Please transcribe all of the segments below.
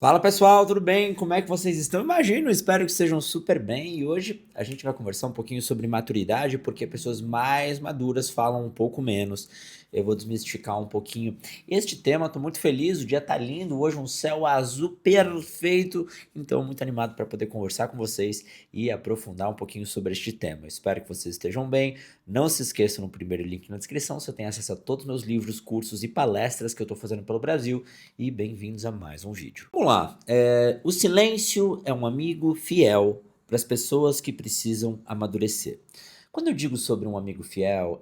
Fala pessoal, tudo bem? Como é que vocês estão? Imagino, espero que estejam super bem. E hoje a gente vai conversar um pouquinho sobre maturidade, porque pessoas mais maduras falam um pouco menos. Eu vou desmistificar um pouquinho este tema. Estou muito feliz, o dia tá lindo, hoje um céu azul perfeito. Então, muito animado para poder conversar com vocês e aprofundar um pouquinho sobre este tema. Espero que vocês estejam bem. Não se esqueçam no primeiro link na descrição, você tem acesso a todos os meus livros, cursos e palestras que eu estou fazendo pelo Brasil e bem-vindos a mais um vídeo. Vamos lá, o silêncio é um amigo fiel para as pessoas que precisam amadurecer. Quando eu digo sobre um amigo fiel,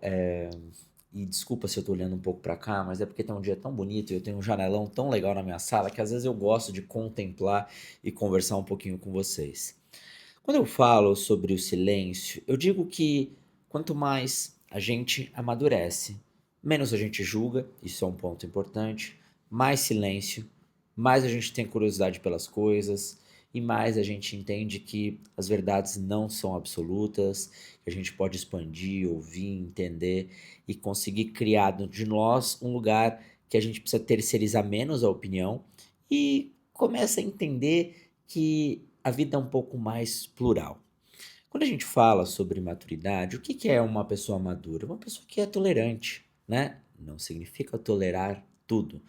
e desculpa se eu estou olhando um pouco para cá, mas é porque tá um dia tão bonito e eu tenho um janelão tão legal na minha sala que às vezes eu gosto de contemplar e conversar um pouquinho com vocês. Quando eu falo sobre o silêncio, eu digo que quanto mais a gente amadurece, menos a gente julga, isso é um ponto importante, mais silêncio, mais a gente tem curiosidade pelas coisas e mais a gente entende que as verdades não são absolutas, que a gente pode expandir, ouvir, entender e conseguir criar dentro de nós um lugar que a gente precisa terceirizar menos a opinião e começa a entender que a vida é um pouco mais plural. Quando a gente fala sobre maturidade, o que que é uma pessoa madura? Uma pessoa que é tolerante, né? Não significa tolerar tudo,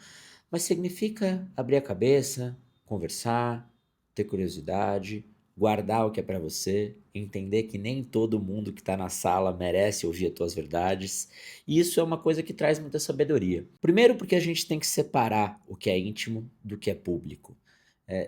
mas significa abrir a cabeça, conversar, ter curiosidade, guardar o que é para você, entender que nem todo mundo que está na sala merece ouvir as tuas verdades. E isso é uma coisa que traz muita sabedoria. Primeiro, porque a gente tem que separar o que é íntimo do que é público.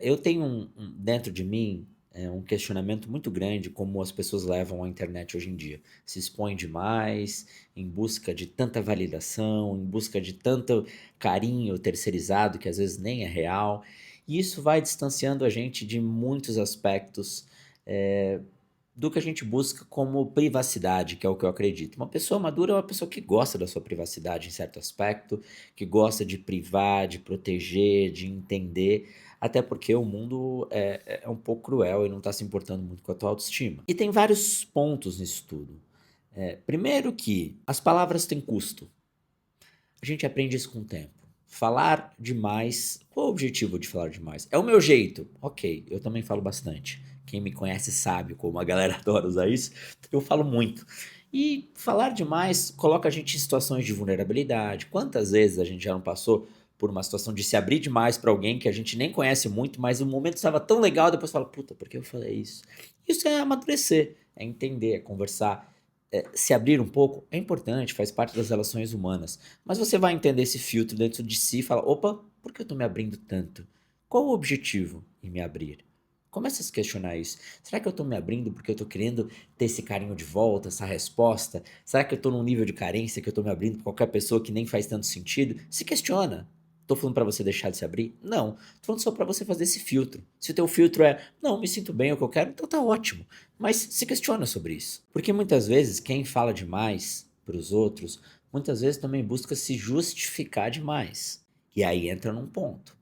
Eu tenho dentro de mim um questionamento muito grande como as pessoas levam a internet hoje em dia. Se expõem demais, em busca de tanta validação, em busca de tanto carinho terceirizado que às vezes nem é real. E isso vai distanciando a gente de muitos aspectos eh, do que a gente busca como privacidade, que é o que eu acredito. Uma pessoa madura é uma pessoa que gosta da sua privacidade em certo aspecto, que gosta de privar, de proteger, de entender, até porque o mundo é um pouco cruel e não está se importando muito com a tua autoestima. E tem vários pontos nisso tudo. Primeiro que as palavras têm custo. A gente aprende isso com o tempo. Falar demais, qual é o objetivo de falar demais? É o meu jeito. Ok, eu também falo bastante. Quem me conhece sabe como a galera adora usar isso. Eu falo muito. E falar demais coloca a gente em situações de vulnerabilidade. Quantas vezes a gente já não passou por uma situação de se abrir demais para alguém que a gente nem conhece muito, mas o momento estava tão legal, depois fala, puta, por que eu falei isso? Isso é amadurecer, é entender, é conversar, se abrir um pouco é importante, faz parte das relações humanas. Mas você vai entender esse filtro dentro de si e fala: opa, por que eu estou me abrindo tanto? Qual o objetivo em me abrir? Começa a se questionar isso. Será que eu estou me abrindo porque eu estou querendo ter esse carinho de volta, essa resposta? Será que eu estou num nível de carência que eu estou me abrindo para qualquer pessoa que nem faz tanto sentido? Se questiona. Tô falando para você deixar de se abrir? Não. Tô falando só para você fazer esse filtro. Se o teu filtro é, não, me sinto bem, é o que eu quero, então tá ótimo. Mas se questiona sobre isso. Porque muitas vezes quem fala demais para os outros, muitas vezes também busca se justificar demais. E aí entra num ponto.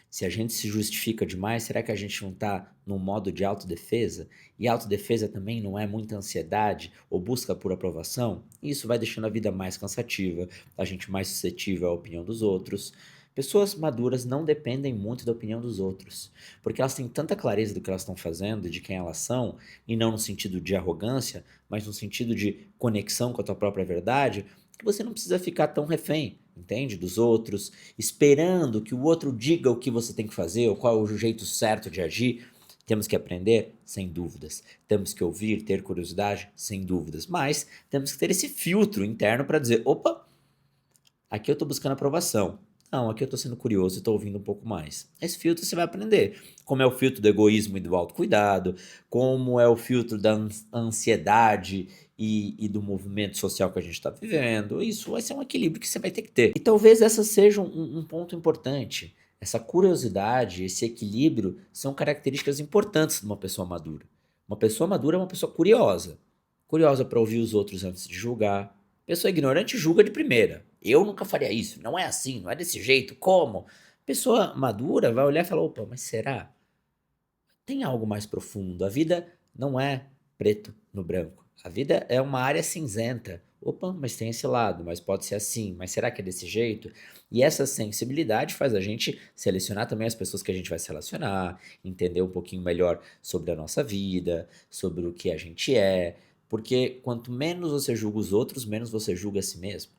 Se a gente se justifica demais, será que a gente não está num modo de autodefesa? E autodefesa também não é muita ansiedade ou busca por aprovação? E isso vai deixando a vida mais cansativa, a gente mais suscetível à opinião dos outros. Pessoas maduras não dependem muito da opinião dos outros, porque elas têm tanta clareza do que elas estão fazendo e de quem elas são, e não no sentido de arrogância, mas no sentido de conexão com a tua própria verdade, que você não precisa ficar tão refém, entende? Dos outros, esperando que o outro diga o que você tem que fazer ou qual é o jeito certo de agir. Temos que aprender? Sem dúvidas. Temos que ouvir, ter curiosidade? Sem dúvidas. Mas temos que ter esse filtro interno para dizer: opa, aqui eu estou buscando aprovação. Não, aqui eu estou sendo curioso e estou ouvindo um pouco mais. Esse filtro você vai aprender. Como é o filtro do egoísmo e do autocuidado, como é o filtro da ansiedade e do movimento social que a gente está vivendo. Isso vai ser um equilíbrio que você vai ter que ter. E talvez essa seja um ponto importante. Essa curiosidade, esse equilíbrio são características importantes de uma pessoa madura. Uma pessoa madura é uma pessoa curiosa. Curiosa para ouvir os outros antes de julgar. Pessoa ignorante julga de primeira. Eu nunca faria isso, não é assim, não é desse jeito, como? Pessoa madura vai olhar e falar: opa, mas será? Tem algo mais profundo. A vida não é preto no branco. A vida é uma área cinzenta. Opa, mas tem esse lado, mas pode ser assim, mas será que é desse jeito? E essa sensibilidade faz a gente selecionar também as pessoas que a gente vai se relacionar, entender um pouquinho melhor sobre a nossa vida, sobre o que a gente é, porque quanto menos você julga os outros, menos você julga a si mesmo.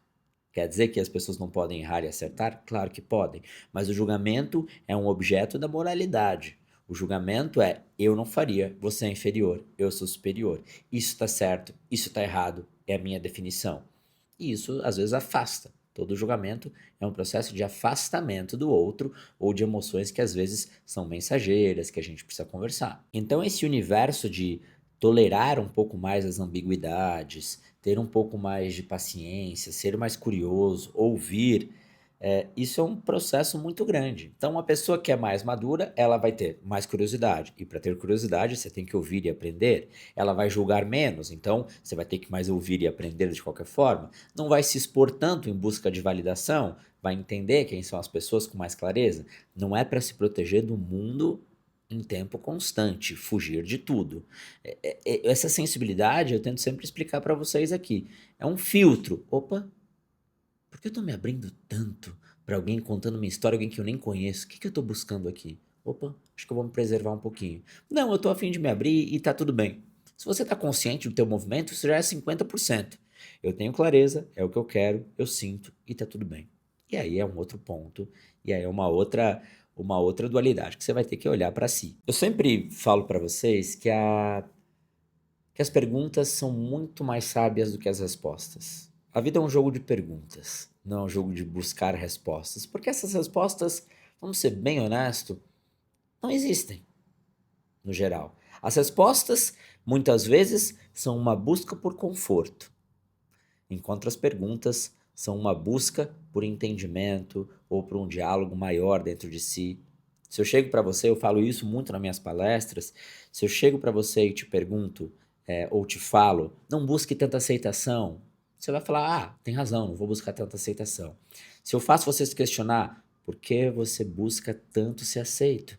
Quer dizer que as pessoas não podem errar e acertar? Claro que podem, mas o julgamento é um objeto da moralidade. O julgamento é eu não faria, você é inferior, eu sou superior. Isso está certo, isso está errado, é a minha definição. E isso às vezes afasta. Todo julgamento é um processo de afastamento do outro ou de emoções que às vezes são mensageiras, que a gente precisa conversar. Então, esse universo de tolerar um pouco mais as ambiguidades, ter um pouco mais de paciência, ser mais curioso, ouvir, isso é um processo muito grande. Então, uma pessoa que é mais madura, ela vai ter mais curiosidade. E para ter curiosidade, você tem que ouvir e aprender. Ela vai julgar menos, então você vai ter que mais ouvir e aprender de qualquer forma. Não vai se expor tanto em busca de validação, vai entender quem são as pessoas com mais clareza. Não é para se proteger do mundo em tempo constante, fugir de tudo. Essa sensibilidade eu tento sempre explicar para vocês aqui. É um filtro. Opa, por que eu tô me abrindo tanto para alguém contando minha história, alguém que eu nem conheço? O que que eu tô buscando aqui? Opa, acho que eu vou me preservar um pouquinho. Não, eu tô a fim de me abrir e tá tudo bem. Se você tá consciente do teu movimento, isso já é 50%. Eu tenho clareza, é o que eu quero, eu sinto e tá tudo bem. E aí é um outro ponto, e aí é uma outra dualidade que você vai ter que olhar para si. Eu sempre falo para vocês que as perguntas são muito mais sábias do que as respostas. A vida é um jogo de perguntas, não é um jogo de buscar respostas, porque essas respostas, vamos ser bem honesto, não existem no geral. As respostas, muitas vezes, são uma busca por conforto, enquanto as perguntas são uma busca por entendimento ou por um diálogo maior dentro de si. Se eu chego para você, eu falo isso muito nas minhas palestras, se eu chego para você e te pergunto, ou te falo, não busque tanta aceitação, você vai falar, ah, tem razão, não vou buscar tanta aceitação. Se eu faço você se questionar, por que você busca tanto ser aceito?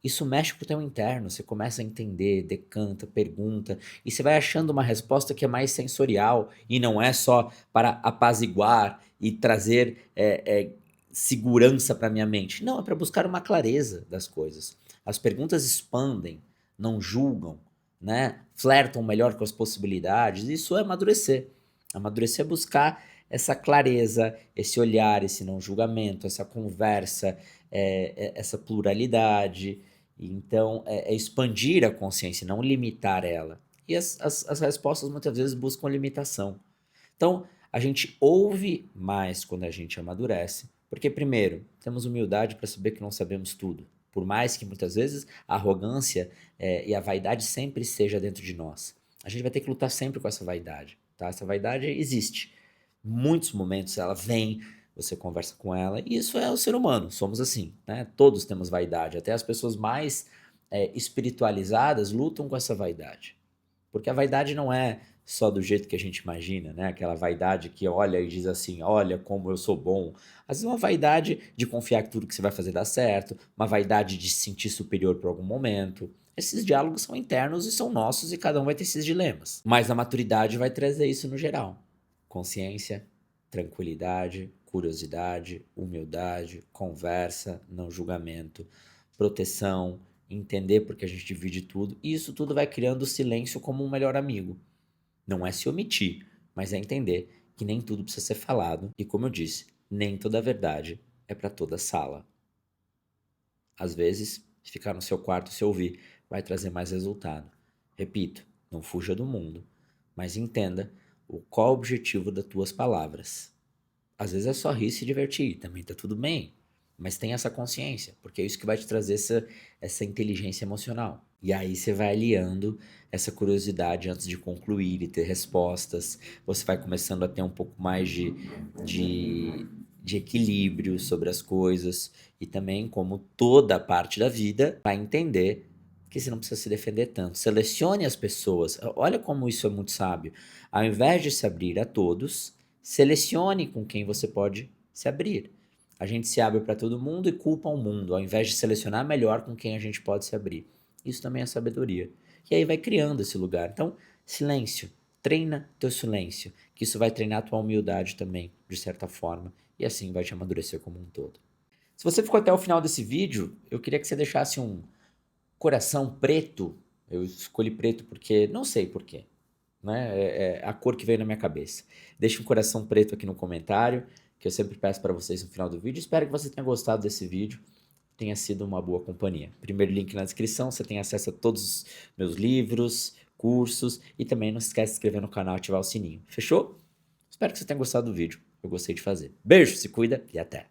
Isso mexe com o teu interno, você começa a entender, decanta, pergunta, e você vai achando uma resposta que é mais sensorial e não é só para apaziguar e trazer segurança para minha mente. Não, é para buscar uma clareza das coisas. As perguntas expandem, não julgam, né? Flertam melhor com as possibilidades. Isso é amadurecer. Amadurecer é buscar essa clareza, esse olhar, esse não julgamento, essa conversa, essa pluralidade. Então, expandir a consciência, não limitar ela. E as respostas muitas vezes buscam limitação. Então, a gente ouve mais quando a gente amadurece, porque, primeiro, temos humildade para saber que não sabemos tudo. Por mais que muitas vezes a arrogância e a vaidade sempre esteja dentro de nós. A gente vai ter que lutar sempre com essa vaidade, tá? Essa vaidade existe. Muitos momentos ela vem, você conversa com ela, e isso é o ser humano, somos assim, né? Todos temos vaidade, até as pessoas mais espiritualizadas lutam com essa vaidade. Porque a vaidade não é só do jeito que a gente imagina, né? Aquela vaidade que olha e diz assim, olha como eu sou bom. Às vezes é uma vaidade de confiar que tudo que você vai fazer dá certo, uma vaidade de se sentir superior por algum momento. Esses diálogos são internos e são nossos e cada um vai ter esses dilemas. Mas a maturidade vai trazer isso no geral. Consciência, tranquilidade, curiosidade, humildade, conversa, não julgamento, proteção, entender porque a gente divide tudo, e isso tudo vai criando o silêncio como um melhor amigo. Não é se omitir, mas é entender que nem tudo precisa ser falado, e como eu disse, nem toda a verdade é para toda sala. Às vezes, ficar no seu quarto se ouvir vai trazer mais resultado. Repito, não fuja do mundo, mas entenda qual o objetivo das tuas palavras. Às vezes é só rir e se divertir, também tá tudo bem. Mas tenha essa consciência, porque é isso que vai te trazer essa inteligência emocional. E aí você vai aliando essa curiosidade antes de concluir e ter respostas. Você vai começando a ter um pouco mais de, de equilíbrio sobre as coisas. E também, como toda parte da vida, vai entender que você não precisa se defender tanto. Selecione as pessoas. Olha como isso é muito sábio. Ao invés de se abrir a todos, selecione com quem você pode se abrir. A gente se abre para todo mundo e culpa o mundo, ao invés de selecionar melhor com quem a gente pode se abrir. Isso também é sabedoria. E aí vai criando esse lugar. Então, silêncio. treina teu silêncio, que isso vai treinar a tua humildade também, de certa forma, e assim vai te amadurecer como um todo. Se você ficou até o final desse vídeo, eu queria que você deixasse um coração preto. Eu escolhi preto porque, não sei por quê, né? É a cor que veio na minha cabeça. Deixe um coração preto aqui no comentário, que eu sempre peço para vocês no final do vídeo. Espero que você tenha gostado desse vídeo, tenha sido uma boa companhia. Primeiro link na descrição, você tem acesso a todos os meus livros, cursos e também não se esquece de se inscrever no canal e ativar o sininho. Fechou? Espero que você tenha gostado do vídeo. Eu gostei de fazer. Beijo, se cuida e até!